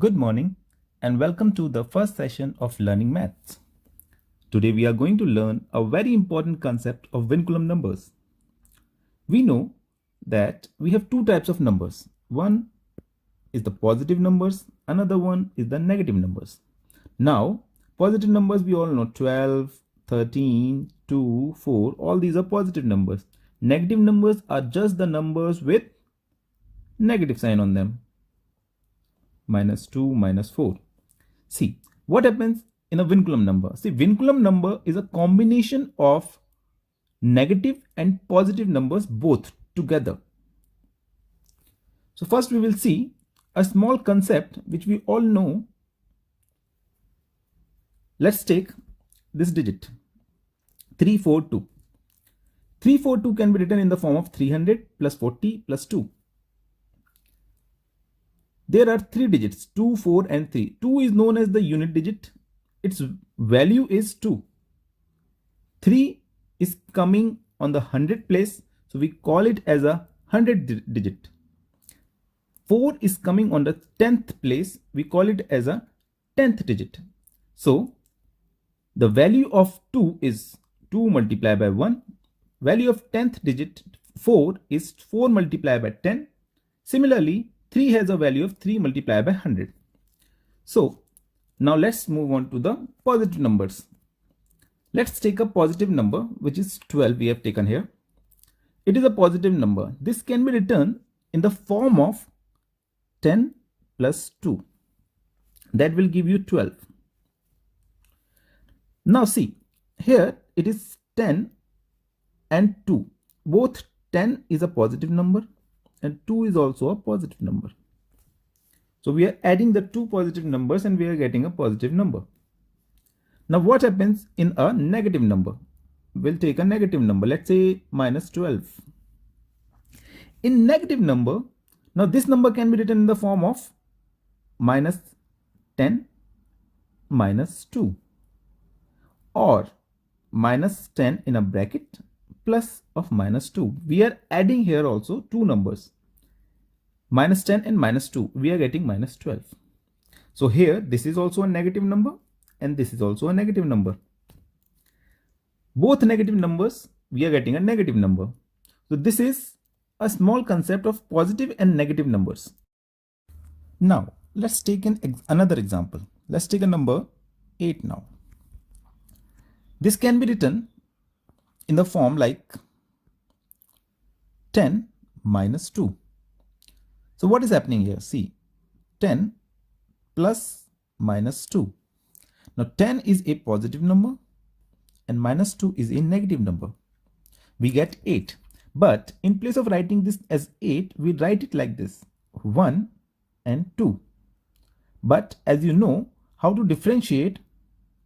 Good morning and welcome to the first session of Learning Maths. Today we are going to learn a very important concept of Vinculum numbers. We know that we have two types of numbers. One is the positive numbers, another one is the negative numbers. Now, positive numbers we all know 12, 13, 2, 4, all these are positive numbers. Negative numbers are just the numbers with negative sign on them. -2, -4. See, what happens in a Vinculum number? See, Vinculum number is a combination of negative and positive numbers both together. So first we will see a small concept which we all know. Let's take this digit 342. 342 can be written in the form of 300 plus 40 plus 2. There are three digits 2, 4 and 3. 2 is known as the unit digit. Its value is 2. 3 is coming on the 100 place, so we call it as a 100 digit. 4 is coming on the 10th place, we call it as a 10th digit. So the value of 2 is 2 multiplied by 1. Value of 10th digit 4 is 4 multiplied by 10. Similarly, 3 has a value of 3 multiplied by 100. So now let's move on to the positive numbers. Let's take a positive number, which is 12 we have taken here. It is a positive number. This can be written in the form of 10 plus 2. That will give you 12. Now see, here it is 10 and 2. Both 10 is a positive number and 2 is also a positive number. So we are adding the two positive numbers and we are getting a positive number. Now what happens in a negative number? We'll take a negative number. Let's say -12. In negative number, now this number can be written in the form of -10 -2 or -10 in a bracket plus of -2. We are adding here also two numbers, -10 and -2. We are getting -12. So here this is also a negative number and this is also a negative number. Both negative numbers, we are getting a negative number. So this is a small concept of positive and negative numbers. Now let's take another example. Let's take a number 8 now. This can be written in the form like 10 minus 2. So what is happening here? See, 10 plus minus 2. Now 10 is a positive number and -2 is a negative number. We get 8. But in place of writing this as 8, we write it like this: 1 and 2. But as you know how to differentiate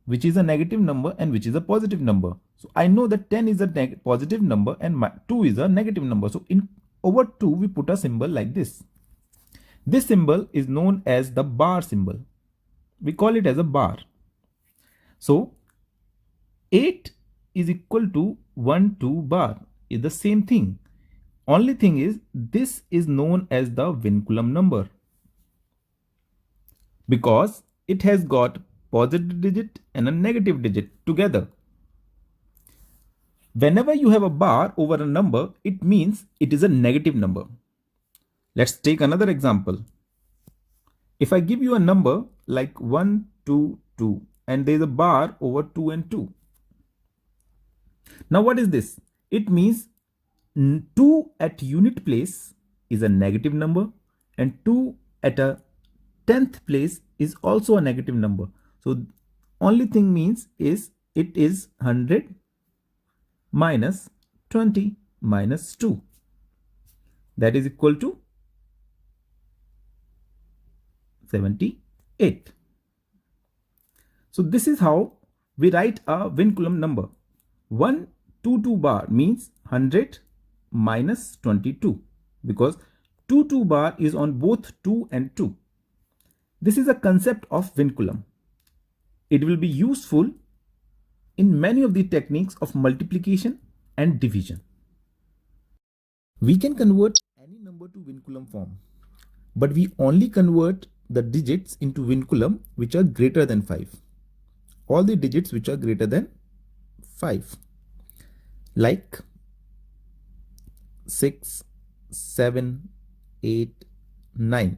which is a negative number and which is a positive number. So I know that 10 is a positive number and 2 is a negative number. So in over 2, we put a symbol like this. This symbol is known as the bar symbol. We call it as a bar. So 8 is equal to 1, 2 bar is the same thing. Only thing is this is known as the Vinculum number because it has got positive digit and a negative digit together. Whenever you have a bar over a number, it means it is a negative number. Let's take another example. If I give you a number like 1, 2, 2 and there is a bar over 2 and 2. Now what is this? It means 2 at unit place is a negative number and 2 at a 10th place is also a negative number. So only thing means is it is 100 minus 20 minus 2. That is equal to 78. So this is how we write a Vinculum number. 122 bar means 100 minus 22 because 22 bar is on both 2 and 2. This is a concept of Vinculum. It will be useful in many of the techniques of multiplication and division. We can convert any number to Vinculum form, but we only convert the digits into Vinculum which are greater than 5. All the digits which are greater than 5. Like 6, 7, 8, 9.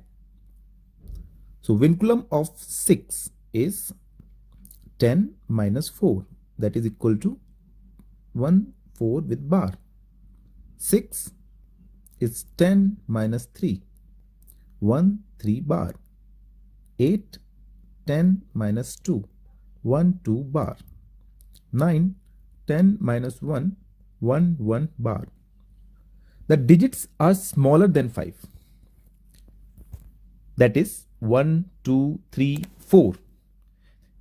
So Vinculum of 6 is 10 minus 4. That is equal to 1, 4 with bar. 6 is 10 minus 3. 1, 3 bar. 8, 10 minus 2. 1, 2 bar. 9, 10 minus 1. 1, 1 bar. The digits are smaller than 5. That is 1, 2, 3, 4.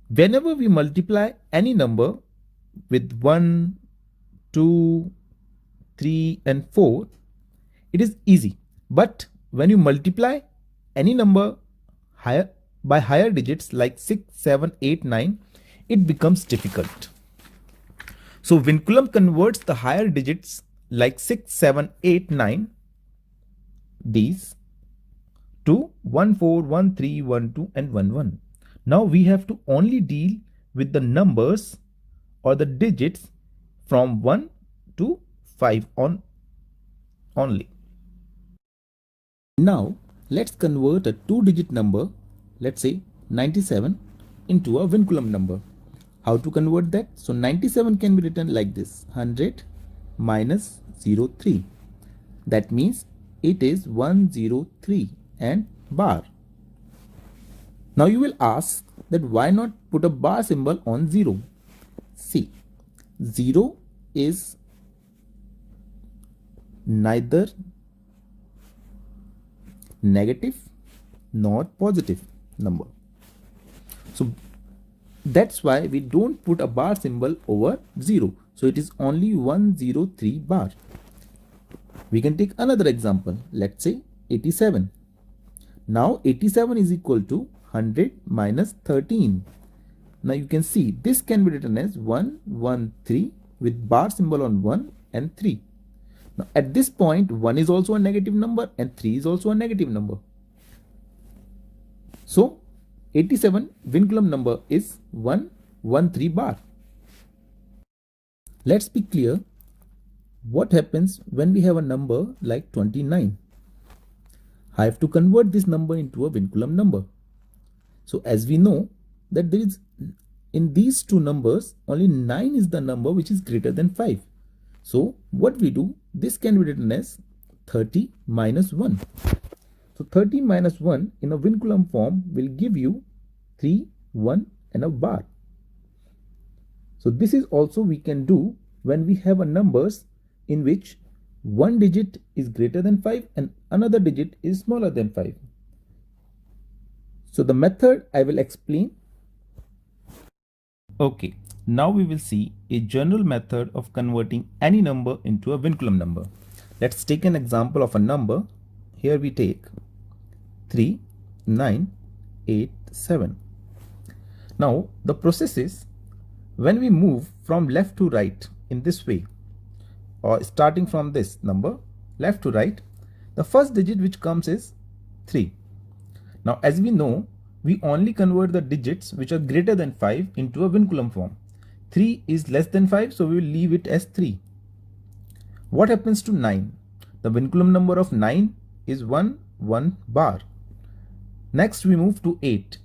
Whenever we multiply any number with 1, 2, 3 and 4, it is easy. But when you multiply any number by higher digits like 6, 7, 8, 9, it becomes difficult. So Vinculum converts the higher digits like 6, 7, 8, 9, these, to 1, 4, 1, 3, 1, 2 and 1, 1. Now we have to only deal with the numbers or the digits from 1 to 5 on only. Now let's convert a 2-digit number, let's say 97, into a Vinculum number. How to convert that? So 97 can be written like this: 100 minus 03. That means it is 103 and bar. Now you will ask that why not put a bar symbol on 0? See, 0 is neither negative nor positive number. So that's why we don't put a bar symbol over 0. So it is only 103 bar. We can take another example. Let's say 87. Now 87 is equal to 100 minus 13. Now you can see this can be written as 113 with bar symbol on 1 and 3. Now at this point 1 is also a negative number and 3 is also a negative number. So 87 Vinculum number is 113 bar. Let's be clear. What happens when we have a number like 29? I have to convert this number into a Vinculum number. So as we know that there is, in these two numbers, only 9 is the number which is greater than 5. So what we do, this can be written as 30 minus 1. So 30 minus 1 in a Vinculum form will give you 3, 1 and a bar. So this is also we can do when we have a numbers in which one digit is greater than 5 and another digit is smaller than 5. So the method I will explain. Okay, now we will see a general method of converting any number into a Vinculum number. Let's take an example of a number. Here we take 3, 9, 8, 7. Now the process is, when we move from left to right in this way, or starting from this number left to right, the first digit which comes is 3. Now as we know, we only convert the digits which are greater than 5 into a Vinculum form. 3 is less than 5, so we will leave it as 3. What happens to 9? The Vinculum number of 9 is 1, 1 bar. Next we move to 8.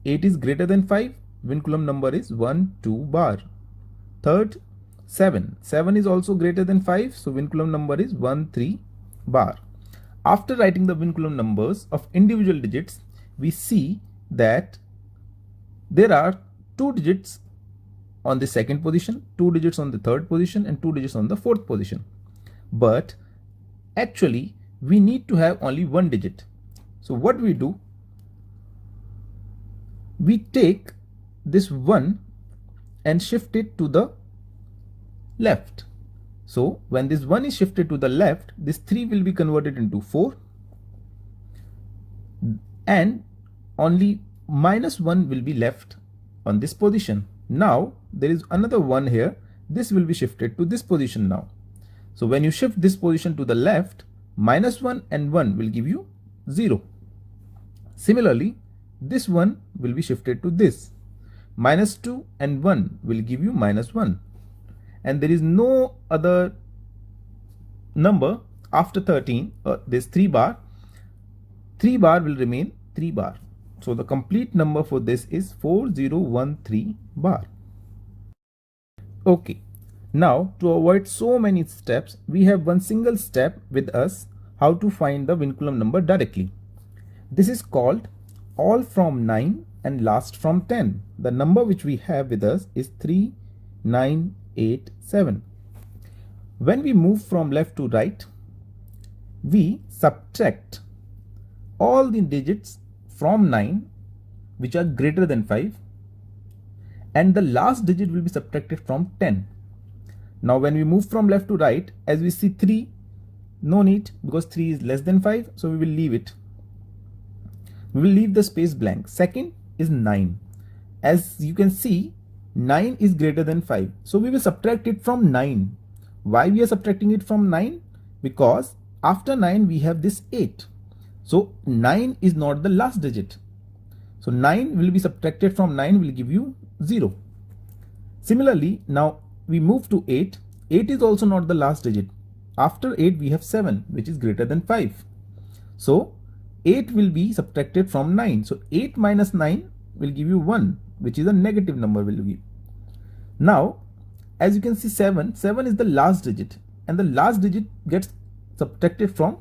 8 is greater than 5. Vinculum number is 1, 2 bar. Third, 7. 7 is also greater than 5. So Vinculum number is 1, 3 bar. After writing the Vinculum numbers of individual digits, we see that there are 2 digits on the second position, 2 digits on the third position and 2 digits on the fourth position. But actually we need to have only 1 digit. So what we do? We take this 1 and shift it to the left. So when this 1 is shifted to the left, this 3 will be converted into 4 and only minus 1 will be left on this position. Now there is another 1 here. This will be shifted to this position now. So when you shift this position to the left, minus 1 and 1 will give you 0. Similarly, this 1 will be shifted to this. Minus 2 and 1 will give you minus 1. And there is no other number after 13, this 3 bar. 3 bar will remain 3 bar. So the complete number for this is 4013 bar. Okay, now to avoid so many steps, we have one single step with us how to find the Vinculum number directly. This is called all from 9 and last from 10. The number which we have with us is 3987. When we move from left to right, we subtract all the digits from 9 which are greater than 5, and the last digit will be subtracted from 10. Now when we move from left to right, as we see 3, no need because 3 is less than 5, so we will leave it. We will leave the space blank. Second is 9. As you can see, 9 is greater than 5, so we will subtract it from 9. Why we are subtracting it from 9? Because after 9 we have this 8. So 9 is not the last digit. So 9 will be subtracted from 9 will give you 0. Similarly, now we move to 8. 8 is also not the last digit. After 8 we have 7 which is greater than 5. So 8 will be subtracted from 9. So 8 minus 9 will give you 1, which is a negative number will give. Now as you can see 7 is the last digit, and the last digit gets subtracted from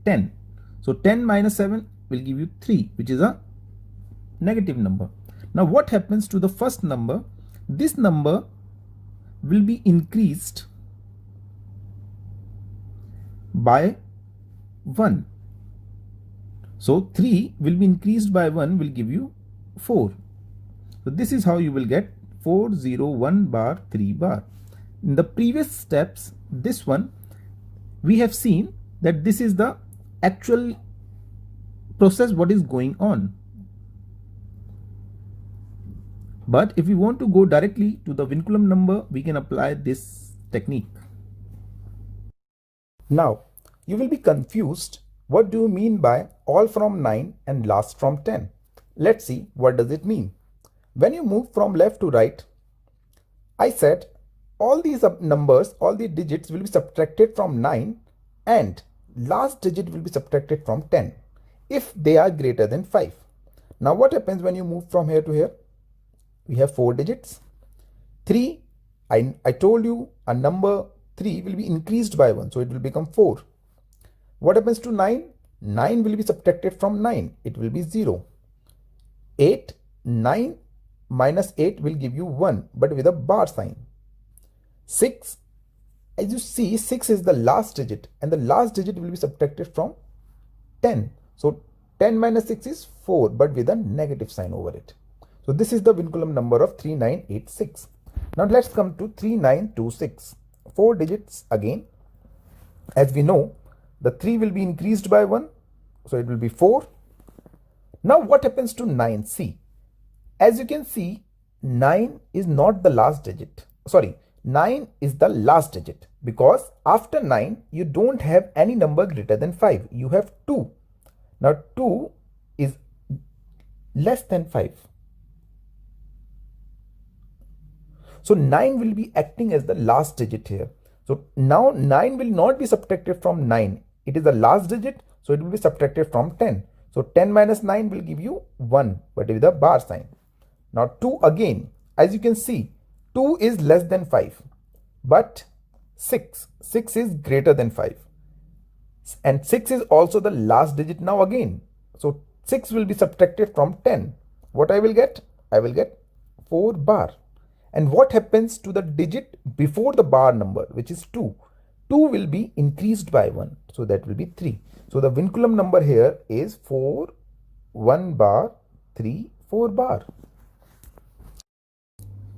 10. So 10 minus 7 will give you 3, which is a negative number. Now what happens to the first number? This number will be increased by 1. So 3 will be increased by 1 will give you 4. So this is how you will get 401 bar 3 bar. In the previous steps, this one we have seen that this is the actual process what is going on. But if we want to go directly to the Vinculum number, we can apply this technique. Now you will be confused. What do you mean by all from 9 and last from 10? Let's see what does it mean. When you move from left to right, I said all these numbers, all the digits will be subtracted from 9 and last digit will be subtracted from 10 if they are greater than 5. Now what happens when you move from here to here? We have 4 digits. 3, I told you a number 3 will be increased by 1, so it will become 4. What happens to 9? 9 will be subtracted from 9. It will be 0. 8, 9 minus 8 will give you 1, but with a bar sign. 6, as you see, 6 is the last digit, and the last digit will be subtracted from 10. So 10 minus 6 is 4, but with a negative sign over it. So this is the Vinculum number of 3986. Now let's come to 3926. 4 digits again. As we know, the 3 will be increased by 1, so it will be 4. Now what happens to 9? See, as you can see, 9 is not the last digit. Sorry, 9 is the last digit, because after 9 you don't have any number greater than 5. You have 2. Now 2 is less than 5. So 9 will be acting as the last digit here. So now 9 will not be subtracted from 9. It is the last digit, so it will be subtracted from 10. So 10 minus 9 will give you 1, but with a bar sign. Now 2 again, as you can see, 2 is less than 5, but 6 is greater than 5. And 6 is also the last digit now again. So 6 will be subtracted from 10. What I will get? I will get 4 bar. And what happens to the digit before the bar number, which is 2? 2 will be increased by 1, so that will be 3. So the Vinculum number here is 4, 1 bar, 3, 4 bar.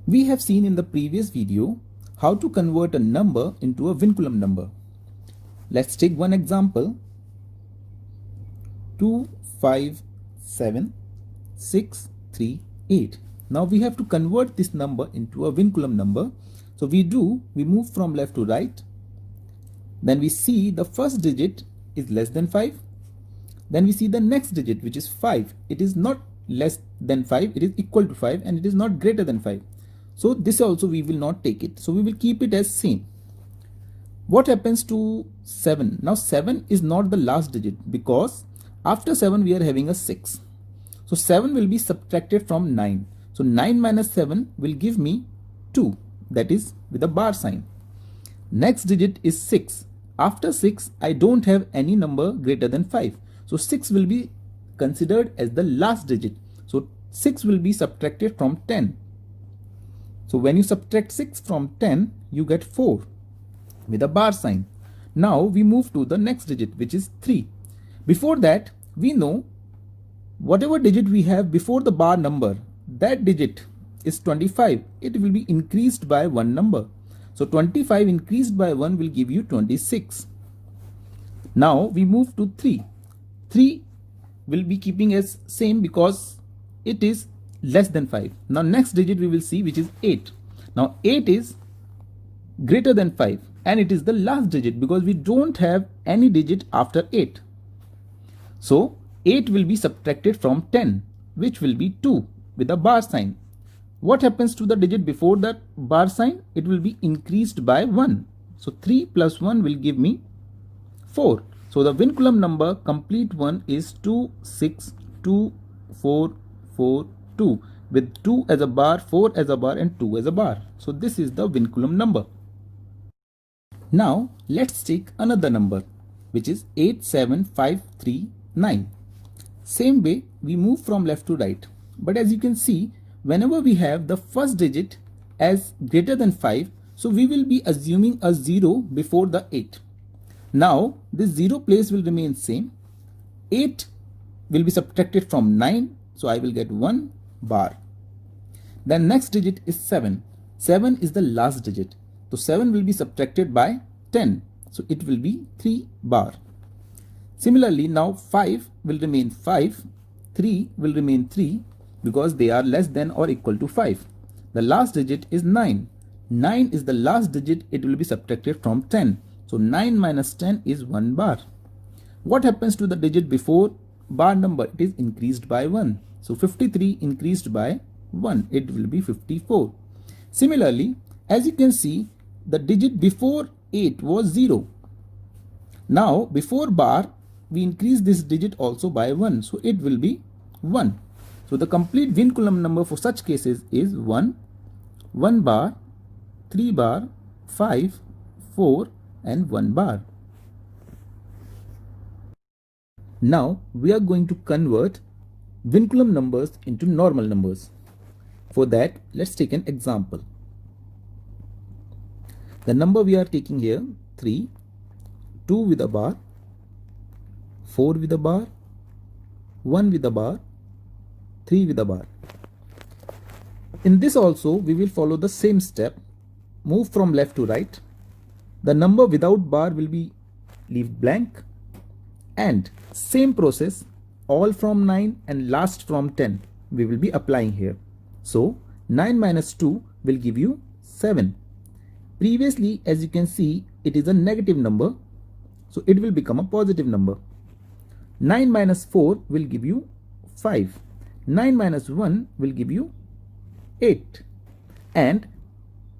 We have seen in the previous video how to convert a number into a Vinculum number. Let's take one example. 2, 5, 7, 6, 3, 8. Now we have to convert this number into a Vinculum number. So we move from left to right. Then we see the first digit is less than 5. Then we see the next digit, which is 5. It is not less than 5, it is equal to 5, and it is not greater than 5. So this also we will not take it. So we will keep it as same. What happens to 7? Now 7 is not the last digit, because after 7 we are having a 6. So 7 will be subtracted from 9. So 9 minus 7 will give me 2, that is with a bar sign. Next digit is 6. After 6 I don't have any number greater than 5. So 6 will be considered as the last digit. So 6 will be subtracted from 10. So when you subtract 6 from 10, you get 4 with a bar sign. Now we move to the next digit, which is 3. Before that, we know whatever digit we have before the bar number, that digit is 25. It will be increased by one number. So 25 increased by 1 will give you 26. Now we move to 3. 3 will be keeping as same because it is less than 5. Now next digit we will see, which is 8. Now 8 is greater than 5, and it is the last digit because we don't have any digit after 8. So 8 will be subtracted from 10, which will be 2 with a bar sign. What happens to the digit before that bar sign? It will be increased by 1. So 3 plus 1 will give me 4. So the Vinculum number complete one is 2624442 with 2 as a bar, 4 as a bar, and 2 as a bar. So this is the Vinculum number. Now let's take another number, which is 87539. Same way we move from left to right. But as you can see, whenever we have the first digit as greater than 5, so we will be assuming a 0 before the 8. Now this 0 place will remain same. 8 will be subtracted from 9, so I will get 1 bar. Then next digit is 7. 7 is the last digit. So 7 will be subtracted by 10, so it will be 3 bar. Similarly, now 5 will remain 5, 3 will remain 3 because they are less than or equal to 5. The last digit is 9. 9 is the last digit, it will be subtracted from 10. So 9 minus 10 is 1 bar. What happens to the digit before bar number? It is increased by 1. So 53 increased by 1, it will be 54. Similarly, as you can see, the digit before 8 was 0. Now before bar, we increase this digit also by 1, so it will be 1. So the complete Vinculum number for such cases is 1, 1 bar, 3 bar, 5, 4 and 1 bar. Now we are going to convert Vinculum numbers into normal numbers. For that, let's take an example. The number we are taking here, 3, 2 with a bar, 4 with a bar, 1 with a bar, 3 with a bar. In this also, we will follow the same step. Move from left to right. The number without bar will be leave blank, and same process, all from 9 and last from 10 we will be applying here. So 9 minus 2 will give you 7. Previously, as you can see, it is a negative number, so it will become a positive number. 9 minus 4 will give you 5. 9 minus 1 will give you 8. And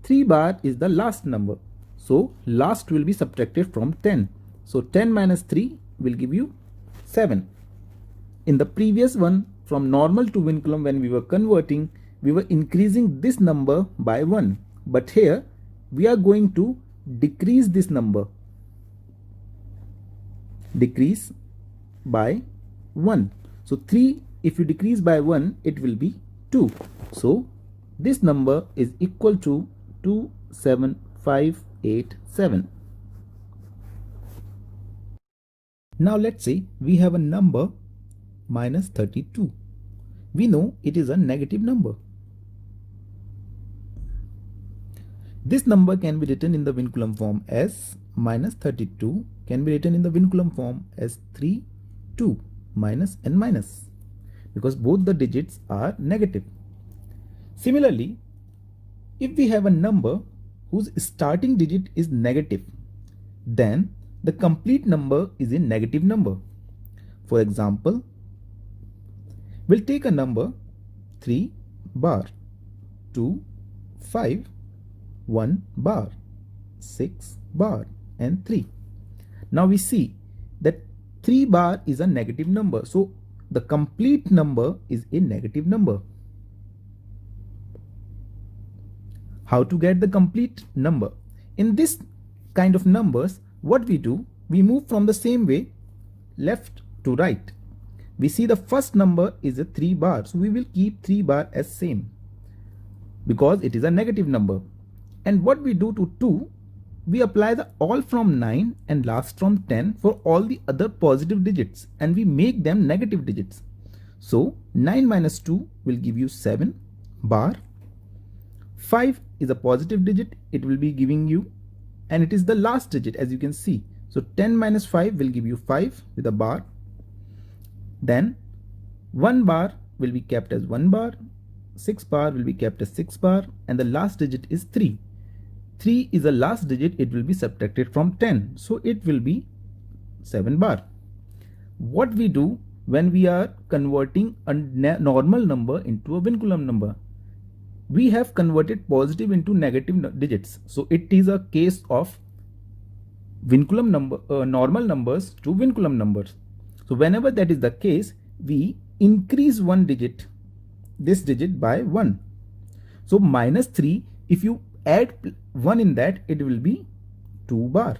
3 bar is the last number, so last will be subtracted from 10. So 10 minus 3 will give you 7. In the previous one, from normal to Vinculum, when we were converting, we were increasing this number by 1. But here we are going to decrease this number. Decrease by 1. So 3, if you decrease by 1, it will be 2. So this number is equal to 27587. Now let's say we have a number minus 32. We know it is a negative number. This number can be written in the Vinculum form as minus 32, can be written in the Vinculum form as 3, 2, minus and minus, because both the digits are negative. Similarly, if we have a number whose starting digit is negative, then the complete number is a negative number. For example, We'll take a number 3 bar, 2, 5, 1 bar, 6 bar and 3. Now we see that 3 bar is a negative number. So the complete number is a negative number. How to get the complete number? In this kind of numbers, what we do, we move from the same way, left to right. We see the first number is a 3 bar. So we will keep 3 bar as same because it is a negative number. And what we do to 2, we apply the all from 9 and last from 10 for all the other positive digits and we make them negative digits. So 9 minus 2 will give you 7 bar. 5 is a positive digit, it will be giving you, and it is the last digit as you can see. So 10 minus 5 will give you 5 with a bar. Then 1 bar will be kept as 1 bar, 6 bar will be kept as 6 bar, and the last digit is 3. 3 is the last digit, it will be subtracted from 10. So it will be 7 bar. What we do when we are converting a normal number into a Vinculum number? We have converted positive into negative digits. So it is a case of Vinculum number, normal numbers to Vinculum numbers. So whenever that is the case, we increase one digit, this digit by 1. So minus 3, if you add 1 in that, it will be 2 bar.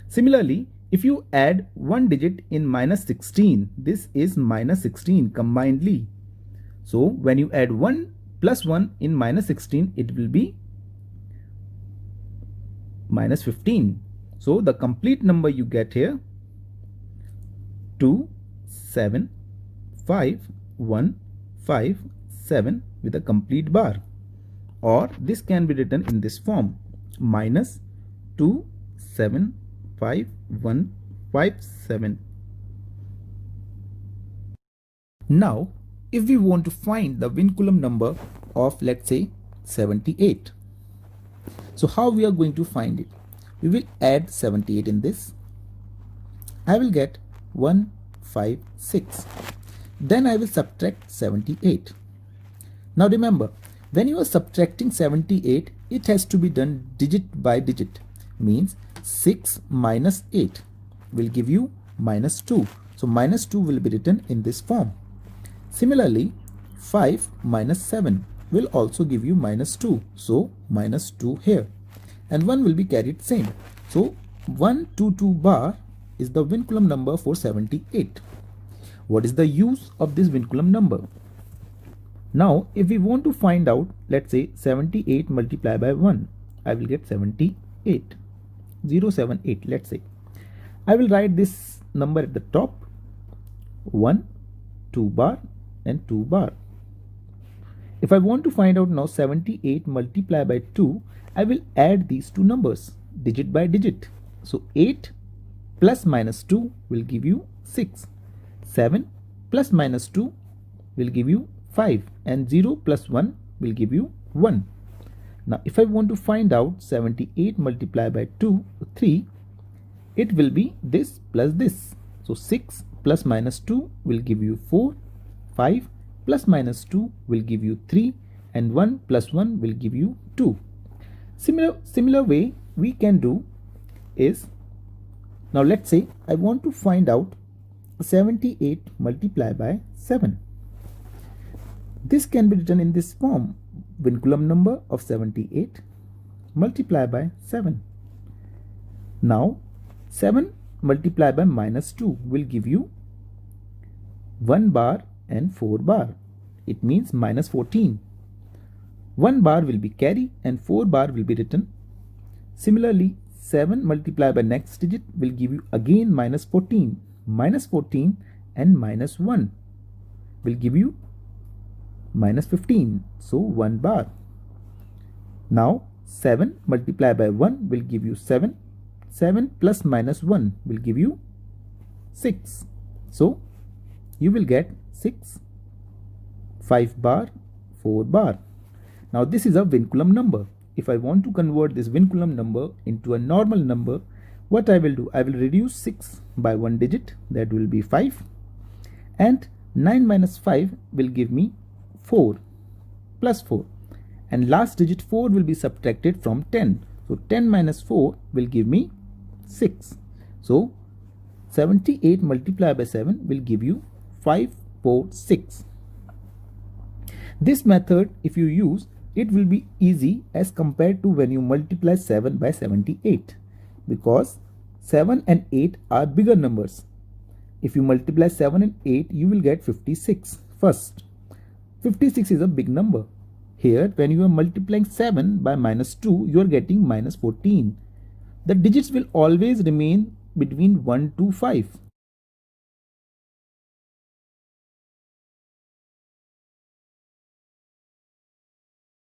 Similarly, if you add one digit in minus 16, this is minus 16 combinedly. So when you add 1 plus 1 in minus 16, it will be minus 15. So the complete number you get here, 2, 7, 5, 1, 5, 7 with a complete bar. Or this can be written in this form, minus 2, 7, 5, 1, 5, 7. Now, if we want to find the Vinculum number of, let's say, 78. So how we are going to find it? We will add 78 in this. I will get 1, 5, 6. Then I will subtract 78. Now remember, when you are subtracting 78, it has to be done digit by digit. Means 6 minus 8 will give you minus 2. So minus 2 will be written in this form. Similarly, 5 minus 7 will also give you minus 2. So minus 2 here. And 1 will be carried same. So 122 bar is the Vinculum number for 78. What is the use of this Vinculum number? Now, if we want to find out, let's say 78 multiplied by 1, I will get 78. 078, let's say. I will write this number at the top. 1, 2 bar and 2 bar. If I want to find out now 78 multiplied by 2, I will add these two numbers digit by digit. So 8 plus minus 2 will give you 6. 7 plus minus 2 will give you 5, and 0 plus 1 will give you 1. Now if I want to find out 78 multiplied by 2, 3, it will be this plus this. So 6 plus minus 2 will give you 4, 5 plus minus 2 will give you 3, and 1 plus 1 will give you 2. Similar way we can do is, now let's say I want to find out 78 multiplied by 7. This can be written in this form, Vinculum number of 78 multiplied by 7. Now 7 multiplied by minus 2 will give you 1 bar and 4 bar. It means minus 14. 1 bar will be carry and 4 bar will be written. Similarly, 7 multiplied by next digit will give you again minus 14. Minus 14 and minus 1 will give you minus 15. So 1 bar. Now 7 multiplied by 1 will give you 7. 7 plus minus 1 will give you 6. So you will get 6, 5 bar, 4 bar. Now this is a Vinculum number. If I want to convert this Vinculum number into a normal number, what I will do? I will reduce 6 by one digit, that will be 5, and 9 minus 5 will give me 4 plus 4. And last digit 4 will be subtracted from 10. So 10 minus 4 will give me 6. So 78 multiplied by 7 will give you 546. This method, if you use, it will be easy as compared to when you multiply 7 by 78, because 7 and 8 are bigger numbers. If you multiply 7 and 8, you will get 56 first. 56 is a big number. Here, when you are multiplying 7 by minus 2, you are getting minus 14. The digits will always remain between 1 to 5.